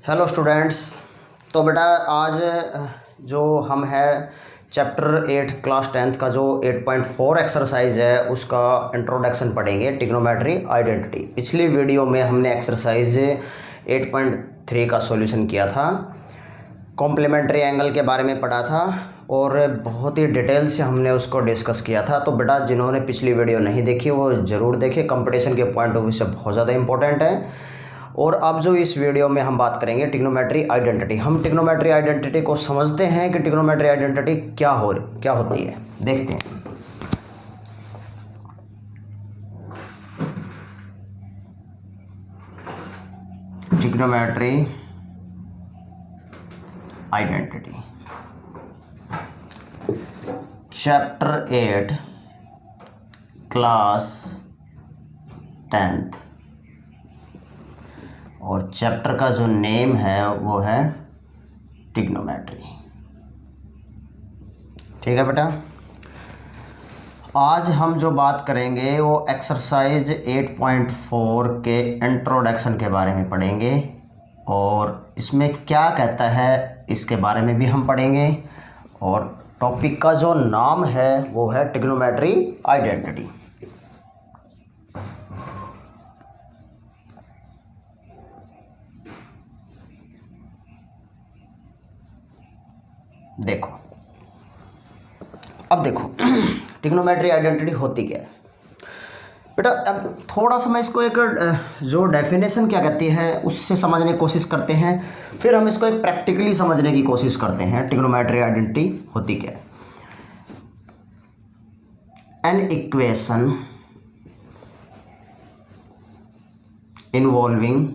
Hello students. तो बेटा आज जो हम है चैप्टर 8 क्लास 10th का जो 8.4 एक्सरसाइज है उसका इंट्रोडक्शन पढ़ेंगे, ट्रिग्नोमेट्री आइडेंटिटी। पिछली वीडियो में हमने एक्सरसाइज 8.3 का सॉल्यूशन किया था, कॉम्प्लीमेंट्री एंगल के बारे में पढ़ा था और बहुत ही डिटेल से हमने उसको डिस्कस किया था। तो बेटा जिन्होंने पिछली वीडियो नहीं देखी वो ज़रूर देखें, कंपटीशन के पॉइंट ऑफ व्यू से बहुत ज़्यादा इंपॉर्टेंट है। और अब जो इस वीडियो में हम बात करेंगे ट्रिग्नोमेट्री आइडेंटिटी। हम ट्रिग्नोमेट्री आइडेंटिटी को समझते हैं कि ट्रिग्नोमेट्री आइडेंटिटी क्या होती है, देखते हैं। Trigonometry identity chapter 8 class 10th और चैप्टर का जो नेम है वो है ट्रिग्नोमेट्री। ठीक है बेटा, आज हम जो बात करेंगे वो एक्सरसाइज 8.4 के इंट्रोडक्शन के बारे में पढ़ेंगे और इसमें क्या कहता है इसके बारे में भी हम पढ़ेंगे। और टॉपिक का जो नाम है वो है ट्रिग्नोमेट्री आइडेंटिटी। देखो, अब देखो ट्रिग्नोमेट्री आइडेंटिटी होती क्या है बेटा। अब थोड़ा सा मैं इसको एक जो डेफिनेशन क्या कहती है उससे समझने की कोशिश करते हैं, फिर हम इसको एक प्रैक्टिकली समझने की कोशिश करते हैं। ट्रिग्नोमेट्री आइडेंटिटी होती क्या है? An equation involving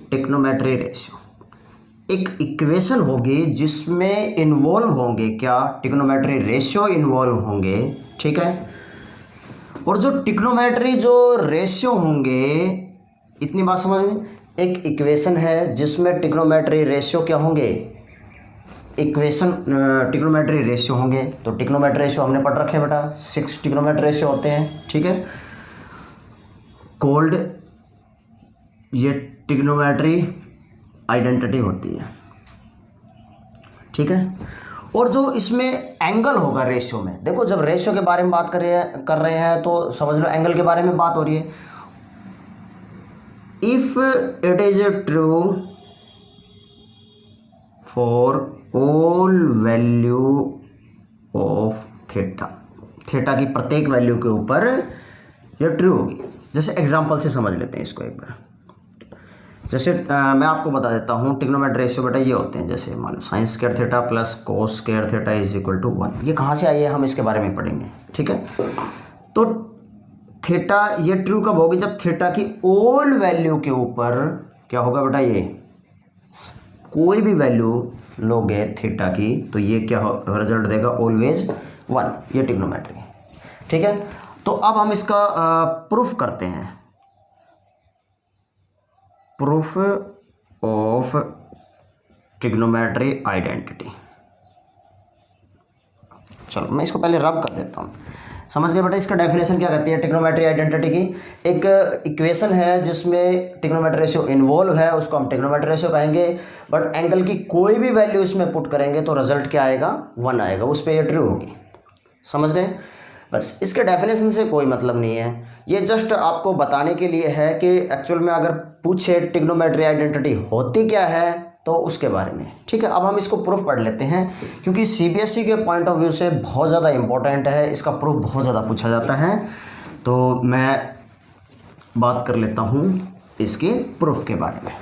trigonometry ratio. एक इक्वेशन होगी जिसमें इन्वॉल्व होंगे क्या? ट्रिग्नोमेट्री रेशियो इन्वॉल्व होंगे। ठीक है, और जो ट्रिग्नोमेट्री जो रेशियो होंगे, इतनी बात समझ में। एक इक्वेशन है जिसमें ट्रिग्नोमेट्री रेशियो क्या होंगे? इक्वेशन ट्रिग्नोमेट्री रेशियो होंगे। तो ट्रिग्नोमेट्री रेशियो हमने पढ़ रखे बेटा, 6 ट्रिग्नोमेट्री रेशियो होते हैं। ठीक है, कोल्ड ये ट्रिग्नोमेट्री आइडेंटिटी होती है। ठीक है, और जो इसमें एंगल होगा रेशियो में, देखो जब रेशियो के बारे में बात कर रहे हैं तो समझ लो एंगल के बारे में बात हो रही है। If it is true for all value of theta, theta की प्रत्येक वैल्यू के ऊपर ये ट्रू होगी। जैसे एग्जांपल से समझ लेते हैं इसको एक बार। जैसे मैं आपको बता देता हूँ ट्रिग्नोमेट्री रेशियो बेटा ये होते हैं। जैसे मान लो sine square theta plus cos square theta is equal to 1। ये कहाँ से आई है, हम इसके बारे में पढ़ेंगे। ठीक है, तो थीटा ये ट्रू कब होगी? जब थीटा की ऑल वैल्यू के ऊपर क्या होगा बेटा? ये कोई भी वैल्यू लोगे थीटा की तो ये क्या रिजल्ट देगा? ऑलवेज 1। ये ट्रिग्नोमेट्री। ठीक है, तो अब हम इसका प्रूफ करते हैं। Proof of trigonometry identity. चलो मैं इसको पहले रब कर देता हूँ। समझ गए बेटा इसका डेफिनेशन क्या कहती है ट्रिग्नोमेट्री आइडेंटिटी की? एक इक्वेशन है जिसमें ट्रिग्नोमेट्री रेशियो इन्वॉल्व है, उसको हम ट्रिग्नोमेट्री रेशियो कहेंगे। बट एंगल की कोई भी वैल्यू इसमें पुट करेंगे तो रिजल्ट क्या आएगा? 1 आएगा, उस पर ये ट्रू होगी। समझ गए? बस इसके डेफिनेशन से कोई मतलब नहीं है, ये जस्ट आपको बताने के लिए है कि एक्चुअल में अगर पूछे ट्रिग्नोमेट्री आइडेंटिटी होती क्या है तो उसके बारे में। ठीक है, अब हम इसको प्रूफ पढ़ लेते हैं क्योंकि सीबीएसई के पॉइंट ऑफ व्यू से बहुत ज़्यादा इंपॉर्टेंट है, इसका प्रूफ बहुत ज़्यादा पूछा जाता है। तो मैं बात कर लेता हूँ इसके प्रूफ के बारे में।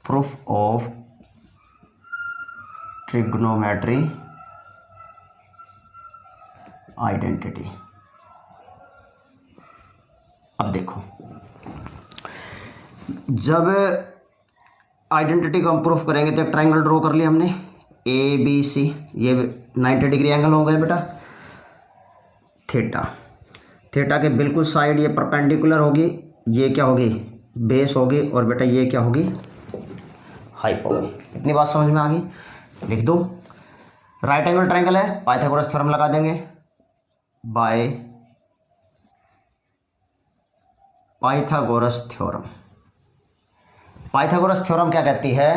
Proof of trigonometry identity. अब देखो, जब आइडेंटिटी को हम प्रूफ करेंगे तो एक ट्रायंगल ड्रॉ कर लिया हमने ए बी सी। ये 90 डिग्री एंगल हो गए बेटा। थीटा, थीटा के बिल्कुल साइड ये परपेंडिकुलर होगी, ये क्या होगी? बेस होगी, और बेटा ये क्या होगी? हाइप होगी। इतनी बात समझ में आ गई? लिख दो। राइट एंगल ट्रायंगल है, पाइथागोरस थ्योरम लगा देंगे। By Pythagoras theorem. Pythagoras theorem क्या कहती है?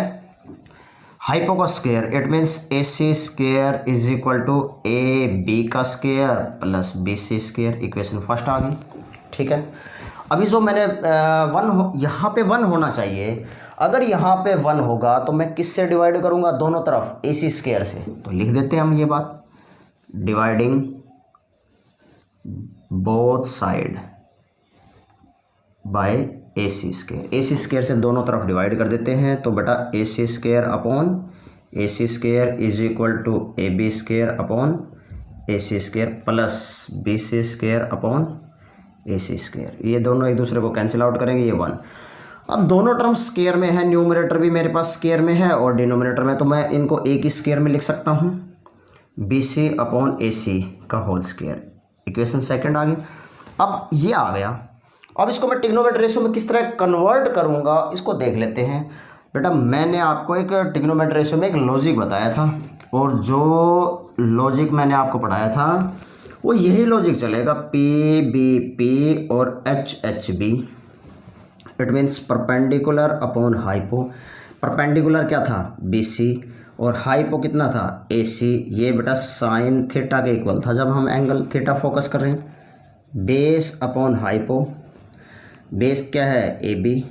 Hypotenuse square, it means AC square is equal to AB का square plus BC square. Equation first आ गई, ठीक है। अभी जो मैंने यहाँ पे 1 होना चाहिए, अगर यहाँ पे 1 होगा तो मैं किससे डिवाइड करूँगा? दोनों तरफ AC स्क्वायर से। तो लिख देते हैं हम ये बात, dividing both side by AC square. AC square से दोनों तरफ डिवाइड कर देते हैं, तो बेटा AC square upon AC square is equal to AB square upon AC square plus BC square upon AC square. ये दोनों एक दूसरे को कैंसिल आउट करेंगे, ये 1। अब दोनों टर्म स्क्वायर में है, न्यूमरेटर भी मेरे पास स्क्वायर में है और डिनोमिनेटर में, तो मैं इनको एक ही स्क्वायर में लिख सकता हूँ, BC अपॉन AC का होल स्क्वायर। इक्वेशन सेकंड आ गई। अब ये आ गया, अब इसको मैं ट्रिग्नोमेट्री रेशियो में किस तरह कन्वर्ट करूँगा इसको देख लेते हैं। बेटा मैंने आपको एक ट्रिग्नोमेट्री रेशियो में एक लॉजिक बताया था, और जो लॉजिक मैंने आपको पढ़ाया था वो यही लॉजिक चलेगा, PBP और HHB। It means perpendicular upon hypo. Perpendicular क्या था? BC, और हाइपो कितना था? AC। ये बेटा साइन थीटा के इक्वल था जब हम एंगल थीटा फोकस कर रहे हैं। बेस अपॉन हाइपो, बेस क्या है? AB,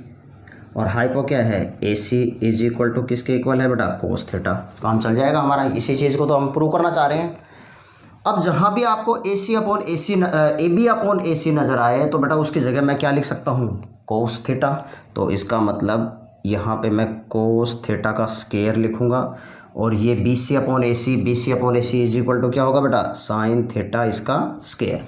और हाइपो क्या है? AC इज इक्वल टू किसके इक्वल है बेटा? Cos theta. काम चल जाएगा हमारा, इसी चीज़ को तो हम प्रूव करना चाह रहे हैं। अब जहाँ भी आपको AC upon AC AB upon AC नज़र आए तो बेटा उसकी जगह मैं क्या लिख सकता हूँ? Cos theta. तो इसका मतलब यहाँ पे मैं कोस थीटा का स्क्वायर लिखूँगा, और ये BC upon AC is equal to क्या होगा बेटा? साइन थीटा इसका स्क्वायर।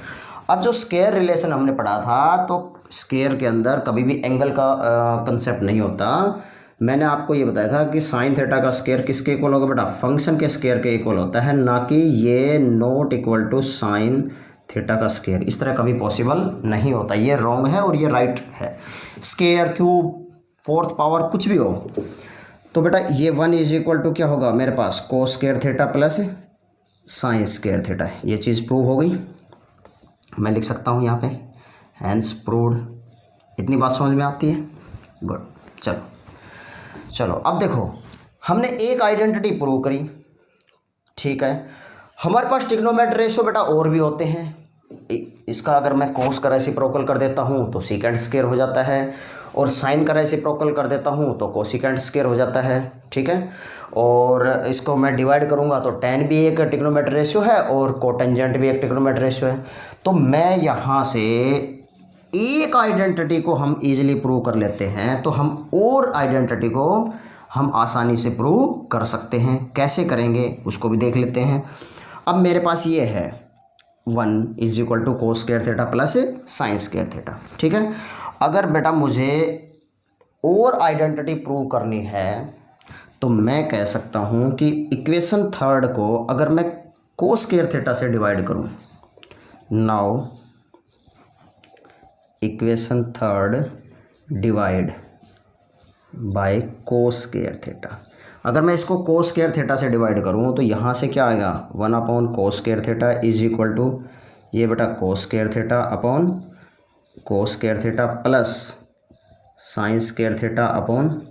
अब जो स्क्वायर रिलेशन हमने पढ़ा था, तो स्क्वायर के अंदर कभी भी एंगल का कंसेप्ट नहीं होता। मैंने आपको ये बताया था कि साइन थीटा का स्क्वायर किसके इक्वल होगा बेटा? फंक्शन के स्क्वायर के इक्वल होता है, ना कि ये not equal to sine theta का स्क्वायर। इस तरह कभी पॉसिबल नहीं होता, ये रॉन्ग है और ये राइट है। स्क्वायर, क्यूब, फोर्थ पावर कुछ भी हो, तो बेटा ये 1 इज इक्वल टू क्या होगा मेरे पास? Cos square theta plus sine square theta. ये चीज़ प्रूव हो गई, मैं लिख सकता हूँ यहाँ पे, हैंस प्रूव्ड। इतनी बात समझ में आती है? गुड। चलो अब देखो, हमने एक आइडेंटिटी प्रूव करी, ठीक है। हमारे पास ट्रिग्नोमेट्री रेशियो बेटा और भी होते हैं। इसका अगर मैं कोस का रेसिप्रोकल कर देता हूँ तो सीकेंट स्क्वायर हो जाता है, और साइन का रेसिप्रोकल कर देता हूँ तो कोसिकेंट स्क्वायर हो जाता है, ठीक है। और इसको मैं डिवाइड करूँगा तो tan भी एक ट्रिग्नोमेट्री रेशियो है और कोटेंजेंट भी एक ट्रिग्नोमेट्री रेशियो है। तो मैं यहाँ से एक आइडेंटिटी को हम इजीली प्रूव कर लेते हैं, तो हम और आइडेंटिटी को हम आसानी से प्रूव कर सकते हैं। कैसे करेंगे उसको भी देख लेते हैं। अब मेरे पास ये है 1 is equal to cos square theta plus sine square theta, ठीक है। अगर बेटा मुझे और आइडेंटिटी प्रूव करनी है तो मैं कह सकता हूँ कि इक्वेशन थर्ड को अगर मैं कोस स्क्वायर थीटा से डिवाइड करूँ, now equation third divide by cos square theta. अगर मैं इसको कोस स्क्वायर थीटा से डिवाइड करूँ तो यहाँ से क्या आएगा? 1 upon cos square theta is equal to ये बेटा cos square theta upon cos square theta plus sine square theta upon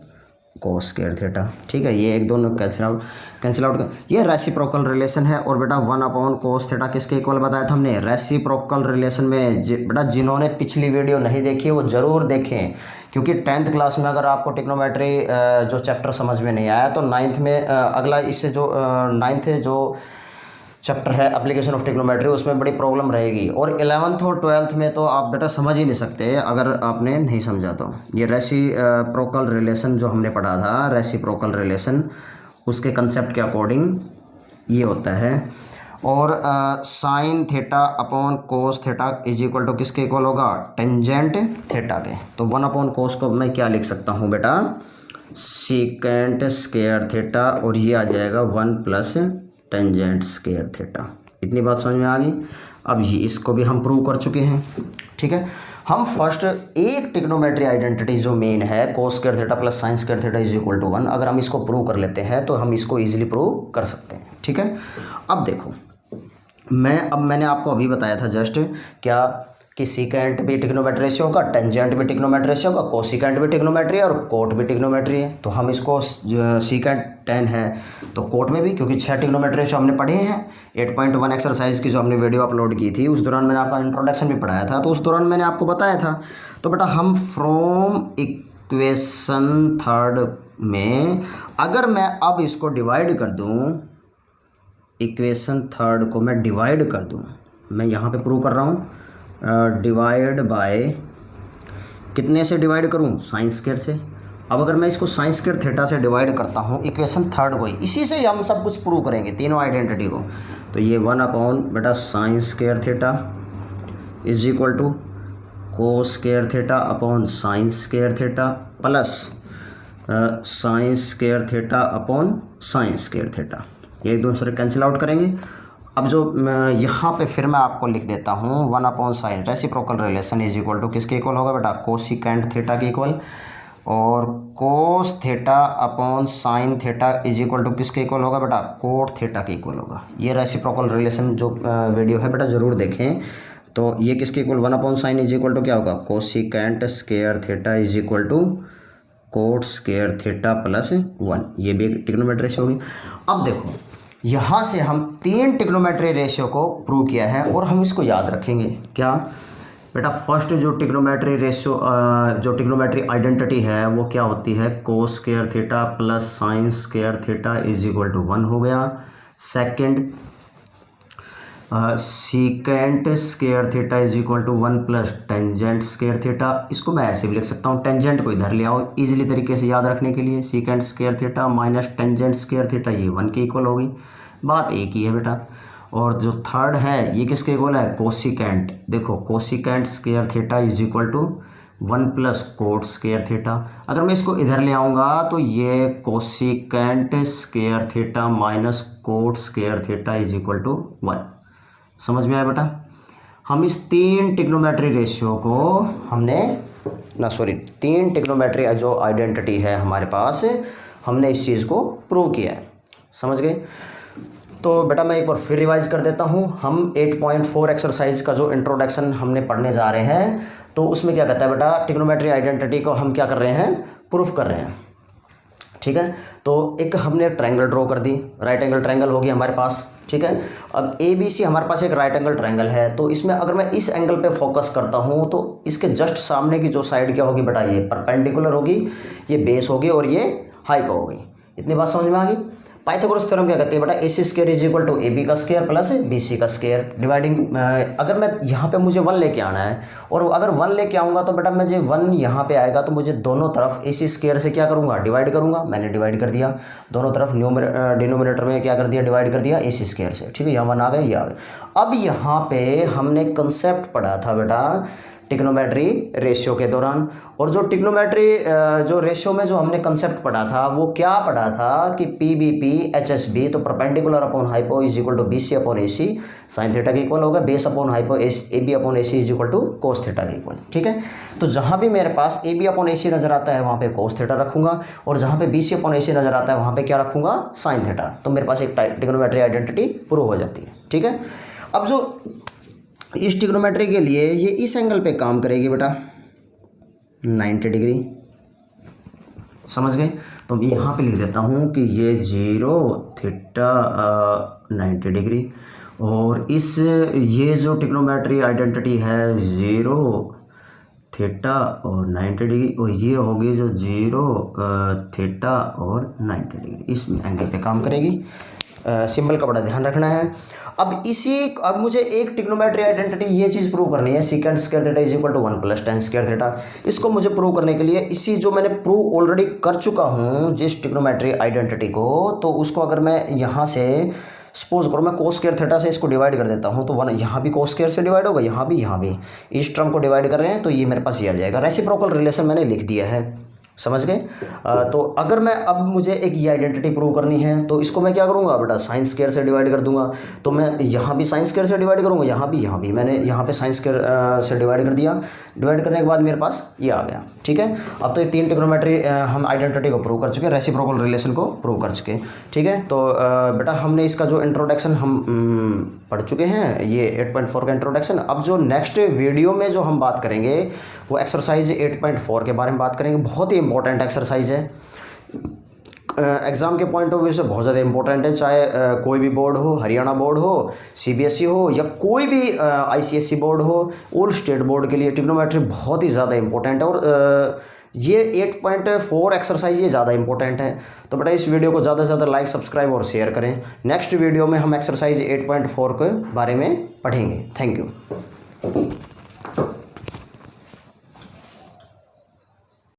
cos square theta, ठीक है। ये एक दोनों कैंसिल आउट ये रेसिप्रोकल रिलेशन है। और बेटा 1 अपॉन कोस थीटा किसके इक्वल बताया था हमने? रेसिप्रोकल रिलेशन में। बेटा जिन्होंने पिछली वीडियो नहीं देखी वो ज़रूर देखें, क्योंकि 10th क्लास में अगर आपको ट्रिग्नोमेट्री जो चैप्टर समझ में नहीं आया तो 9th में अगला इससे जो 9th जो चैप्टर है एप्लीकेशन ऑफ ट्रिग्नोमेट्री, उसमें बड़ी प्रॉब्लम रहेगी। और 11th और 12th में तो आप बेटा समझ ही नहीं सकते अगर आपने नहीं समझा तो। ये रेसिप्रोकल रिलेशन जो हमने पढ़ा था, रेसिप्रोकल रिलेशन, उसके कंसेप्ट के अकॉर्डिंग ये होता है। और sine theta upon cos theta is equal to किसके इक्वल होगा? टेंजेंट थीटा के। तो 1 अपॉन कोस को मैं क्या लिख सकता हूँ बेटा? सीकेंट स्क्वायर थीटा, और ये आ जाएगा 1 प्लस टेंजेंट स्क्वायर थीटा। इतनी बात समझ में आ गई। अब ये इसको भी हम प्रूव कर चुके हैं, ठीक है। हम फर्स्ट एक ट्रिग्नोमेट्री आइडेंटिटी जो मेन है cos square theta plus sine square theta is equal to 1, अगर हम इसको प्रूव कर लेते हैं तो हम इसको इजीली प्रूव कर सकते हैं, ठीक है। अब देखो, मैंने आपको अभी बताया था जस्ट क्या कि सीकेंट भी ट्रिग्नोमेट्री रेशियो होगा, टेंजेंट भी ट्रिग्नोमेट्री रेशियो होगा, कोसिकेंट भी ट्रिग्नोमेट्री है और कोट भी ट्रिग्नोमेट्री है। तो हम इसको सीकेंट 10 है तो कोट में भी, क्योंकि 6 ट्रिग्नोमेट्री रेशियो हमने पढ़े हैं 8.1 एक्सरसाइज की जो हमने वीडियो अपलोड की थी, उस दौरान मैंने आपका इंट्रोडक्शन भी पढ़ाया था, तो उस दौरान मैंने आपको बताया था। तो बेटा हम फ्रॉम इक्वेशन थर्ड में अगर मैं अब इसको डिवाइड कर दूं, इक्वेशन थर्ड को मैं डिवाइड कर दूं, मैं यहाँ पे प्रूव कर रहा हूँ, डिवाइड बाय कितने से डिवाइड करूँ, साइन स्क्वायर से। अब अगर मैं इसको साइन स्क्वायर थीटा से डिवाइड करता हूँ इक्वेशन थर्ड को ही, इसी से हम सब कुछ प्रूव करेंगे तीनों आइडेंटिटी को। तो ये 1 अपॉन बेटा sine square theta is equal to cos square theta upon sine square theta plus sine square theta upon sine square theta. ये दूसरे कैंसिल आउट करेंगे। अब जो यहाँ पे फिर मैं आपको लिख देता हूँ 1 upon sine reciprocal relation is equal to किसके इक्वल होगा बेटा, कोसिकेंट थीटा के इक्वल, और cos theta upon sine theta is equal to किसके इक्वल होगा बेटा, कोट थीटा के इक्वल होगा। ये रेसिप्रोकल रिलेशन जो वीडियो है बेटा ज़रूर देखें। तो ये किसके equal, 1 upon sine is equal to क्या होगा, cosecant square theta is equal to cot square theta plus 1। ये भी एक ट्रिग्नोमेट्री रेशियो होगी। अब देखो यहाँ से हम 3 ट्रिग्नोमेट्री रेशियो को प्रूव किया है और हम इसको याद रखेंगे। क्या बेटा, फर्स्ट जो ट्रिग्नोमेट्री रेशियो जो ट्रिग्नोमेट्री आइडेंटिटी है वो क्या होती है, cos square theta plus sine square theta is equal to 1 हो गया। Second secant square theta is equal to 1 plus tangent square theta. इसको मैं ऐसे भी लिख सकता हूँ, टेंजेंट को इधर ले आओ इजीली तरीके से याद रखने के लिए, secant square theta minus tangent square theta, ये 1 के इक्वल होगी। बात एक ही है बेटा। और जो थर्ड है ये किसके इक्वल है, कोसिकेंट। देखो cosecant square theta is equal to 1 plus cot square theta. अगर मैं इसको इधर ले आऊँगा तो ये cosecant square theta minus cot square theta is equal to 1। समझ में आया बेटा। हम इस 3 ट्रिग्नोमेट्री रेशियो को हमने 3 ट्रिग्नोमेट्री जो आइडेंटिटी है हमारे पास, हमने इस चीज़ को प्रूव किया है। समझ गए। तो बेटा मैं एक बार फिर रिवाइज कर देता हूँ। हम 8.4 एक्सरसाइज का जो इंट्रोडक्शन हमने पढ़ने जा रहे हैं, तो उसमें क्या कहता है बेटा, ट्रिग्नोमेट्री आइडेंटिटी को हम क्या कर रहे हैं, प्रूफ कर रहे हैं। ठीक है। तो एक हमने ट्रायंगल ड्रॉ कर दी, राइट एंगल ट्रायंगल होगी हमारे पास। ठीक है। अब ABC हमारे पास एक राइट एंगल ट्रायंगल है, तो इसमें अगर मैं इस एंगल पे फोकस करता हूँ तो इसके जस्ट सामने की जो साइड क्या होगी बेटा, ये परपेंडिकुलर होगी, ये बेस होगी और ये हाइपो होगी। इतनी बात समझ में आ गई। पाइथागोरस थ्योरम क्या कहते हैं बेटा, AC square is equal to AB का स्क्वायर प्लस BC का स्क्वायर डिवाइडिंग। अगर मैं यहाँ पे मुझे 1 लेके आना है, और अगर 1 लेके आऊँगा तो बेटा मुझे 1 यहाँ पे आएगा तो मुझे दोनों तरफ AC स्क्वायर से क्या करूँगा, डिवाइड करूँगा। मैंने डिवाइड कर दिया, दोनों तरफ डिनोमिनेटर में क्या कर दिया, डिवाइड कर दिया AC स्क्वायर से। ठीक है, यहाँ 1 आ गया, ये आ गया। अब यहाँ पे हमने कंसेप्ट पढ़ा था बेटा ट्रिग्नोमेट्री रेशियो के दौरान, और जो ट्रिग्नोमेट्री जो रेशियो में जो हमने कंसेप्ट पढ़ा था वो क्या पढ़ा था कि PBP HSB, तो perpendicular upon hypo is equal to BC upon AC sine theta के इक्वल होगा, base upon hypo AB upon AC is equal to cos theta के इक्वल। ठीक है। तो जहाँ भी मेरे पास AB अपॉन AC नजर आता है वहाँ पे कोस थीटा रखूंगा, और जहाँ पे BC अपॉन AC नजर आता है वहाँ पे क्या रखूंगा, साइन थीटा। तो मेरे पास एक ट्रिग्नोमेट्री आइडेंटिटी प्रूव हो जाती है। ठीक है। अब जो इस ट्रिग्नोमेट्री के लिए ये इस एंगल पे काम करेगी बेटा 90 डिग्री। समझ गए। तो मैं यहाँ पे लिख देता हूँ कि ये 0 थीटा 90 डिग्री, और इस ये जो ट्रिग्नोमेट्री आइडेंटिटी है 0 थीटा और 90 डिग्री, और ये होगी जो 0 थीटा और 90 डिग्री, इस एंगल पे काम करेगी। सिंबल का बड़ा ध्यान रखना है। अब मुझे एक ट्रिग्नोमेट्री आइडेंटिटी ये चीज़ प्रूव करनी है, secant square theta is equal to 1 plus tan square theta. इसको मुझे प्रूव करने के लिए इसी जो मैंने प्रूव ऑलरेडी कर चुका हूँ जिस ट्रिग्नोमेट्री आइडेंटिटी को, तो उसको अगर मैं यहाँ से सपोज करो मैं कोस स्क्वायर थीटा से इसको डिवाइड कर देता हूँ, तो 1 यहाँ भी कोस स्क्वायर से डिवाइड होगा, यहाँ भी इस टर्म को डिवाइड कर रहे हैं, तो ये मेरे पास ये आ जाएगा। रेसिप्रोकल रिलेशन मैंने लिख दिया है। समझ गए। तो अगर मैं अब मुझे एक ये आइडेंटिटी प्रूव करनी है तो इसको मैं क्या करूँगा बेटा, साइन स्क्वायर से डिवाइड कर दूंगा। तो मैं यहाँ भी साइन स्क्वायर से डिवाइड करूँगा, यहाँ भी मैंने यहाँ पे साइन स्क्वायर से डिवाइड कर दिया। डिवाइड करने के बाद मेरे पास ये आ गया, ठीक है। अब तो ये 3 ट्रिग्नोमेट्री हम आइडेंटिटी को प्रूव कर चुके हैं, रेसिप्रोकल रिलेशन को प्रूव कर चुके, ठीक है। तो बेटा हमने इसका जो इंट्रोडक्शन हम पढ़ चुके हैं, ये 8.4 का इंट्रोडक्शन। अब जो नेक्स्ट वीडियो में जो हम बात करेंगे वो एक्सरसाइज 8.4 के बारे में बात करेंगे। बहुत ही इंपॉर्टेंट एक्सरसाइज है, एग्ज़ाम के पॉइंट ऑफ व्यू से बहुत ज़्यादा इंपॉर्टेंट है। चाहे कोई भी बोर्ड हो, हरियाणा बोर्ड हो, सीबीएसई हो, या कोई भी आईसीएसई बोर्ड हो, ऑल स्टेट बोर्ड के लिए ट्रिग्नोमेट्री बहुत ही ज़्यादा इंपॉर्टेंट है। और ये 8.4 एक्सरसाइज ये ज़्यादा इंपॉर्टेंट है। तो बेटा इस वीडियो को ज़्यादा से ज़्यादा लाइक, सब्सक्राइब और शेयर करें। नेक्स्ट वीडियो में हम एक्सरसाइज 8.4 के बारे में पढ़ेंगे। Thank you.